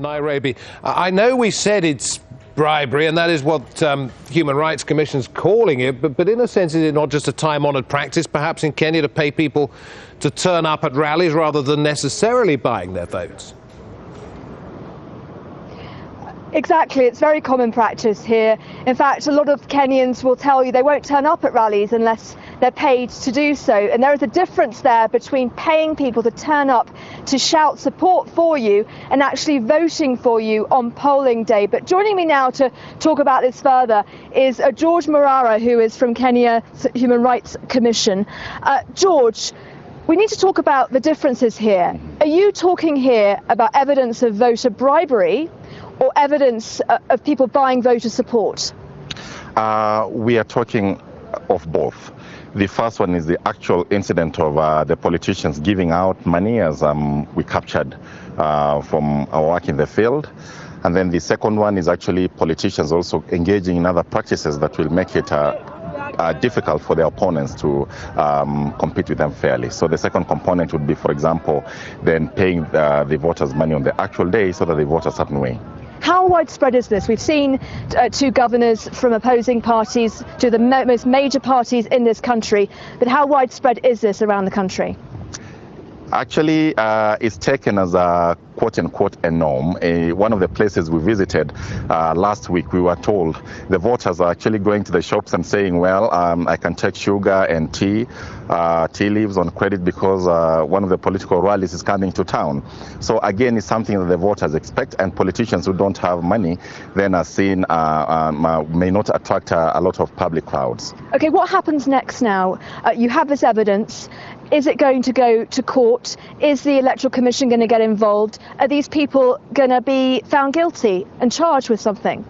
Nairobi. I know we said it's bribery, and that is what Human Rights Commission's calling it, but in a sense, is it not just a time-honoured practice, perhaps in Kenya, to pay people to turn up at rallies rather than necessarily buying their votes? Exactly, it's very common practice here. In fact, a lot of Kenyans will tell you they won't turn up at rallies unless they're paid to do so. And there is a difference there between paying people to turn up to shout support for you and actually voting for you on polling day. But joining me now to talk about this further is George Morara, who is from Kenya's Human Rights Commission. George, we need to talk about the differences here. Are you talking here about evidence of voter bribery or evidence of people buying voter support? We are talking of both. The first one is the actual incident of the politicians giving out money, as we captured from our work in the field. And then the second one is actually politicians also engaging in other practices that will make it difficult for their opponents to compete with them fairly. So the second component would be, for example, then paying the voters money on the actual day so that they vote a certain way. How widespread is this? We've seen two governors from opposing parties, two of the most major parties in this country, but how widespread is this around the country? Actually, it's taken as a quote-unquote a norm. One of the places we visited last week, we were told the voters are actually going to the shops and saying, well, I can take sugar and tea leaves on credit because one of the political rallies is coming to town. So again, it's something that the voters expect, and politicians who don't have money then are seen may not attract a lot of public crowds. Okay, what happens next now? You have this evidence. Is it going to go to court? Is the Electoral Commission going to get involved? Are these people going to be found guilty and charged with something?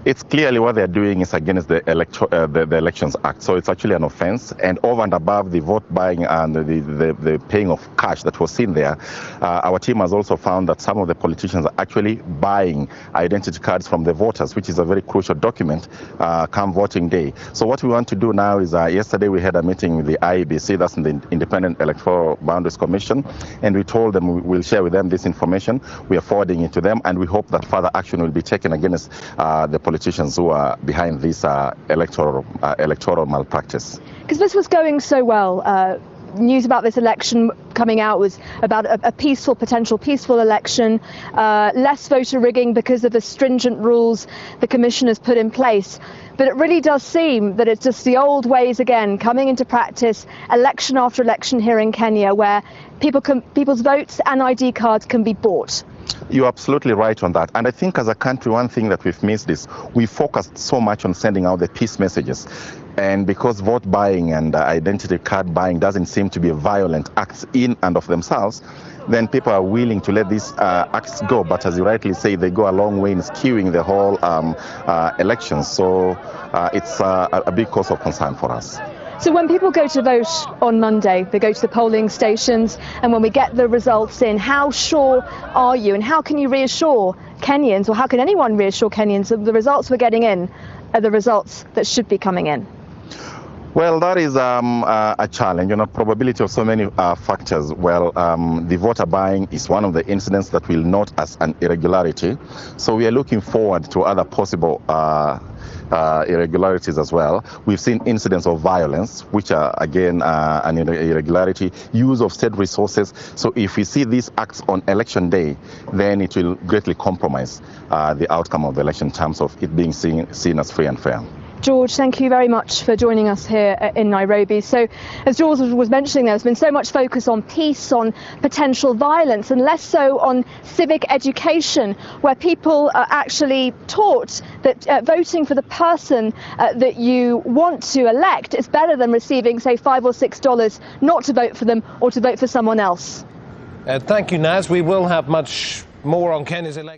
It's clearly what they're doing is against the Elections Act, so it's actually an offence. And over and above the vote buying and the paying of cash that was seen there, our team has also found that some of the politicians are actually buying identity cards from the voters, which is a very crucial document come voting day. So what we want to do now is, yesterday we had a meeting with the IEBC, that's the Independent Electoral Boundaries Commission, and we told them we'll share with them this information. We are forwarding it to them, and we hope that further action will be taken against the politicians who are behind this electoral malpractice. Because this was going so well. News about this election coming out was about a potential peaceful election, less voter rigging because of the stringent rules the Commission has put in place. But it really does seem that it's just the old ways again coming into practice, election after election here in Kenya, where people's votes and ID cards can be bought. You're absolutely right on that. And I think as a country, one thing that we've missed is we focused so much on sending out the peace messages. And because vote buying and identity card buying doesn't seem to be violent acts in and of themselves, then people are willing to let these acts go. But as you rightly say, they go a long way in skewing the whole elections. So it's a big cause of concern for us. So when people go to vote on Monday, they go to the polling stations, and when we get the results in, how sure are you, and how can you reassure Kenyans, or how can anyone reassure Kenyans that the results we're getting in are the results that should be coming in? Well, that is a challenge, probability of so many factors. Well, the voter buying is one of the incidents that we'll note as an irregularity. So we are looking forward to other possible irregularities as well. We've seen incidents of violence, which are again an irregularity, use of state resources. So if we see these acts on election day, then it will greatly compromise the outcome of the election in terms of it being seen as free and fair. George, thank you very much for joining us here in Nairobi. So, as George was mentioning, there's been so much focus on peace, on potential violence, and less so on civic education, where people are actually taught that voting for the person that you want to elect is better than receiving, say, $5 or $6 not to vote for them or to vote for someone else. Thank you, Naz. We will have much more on Kenya's election.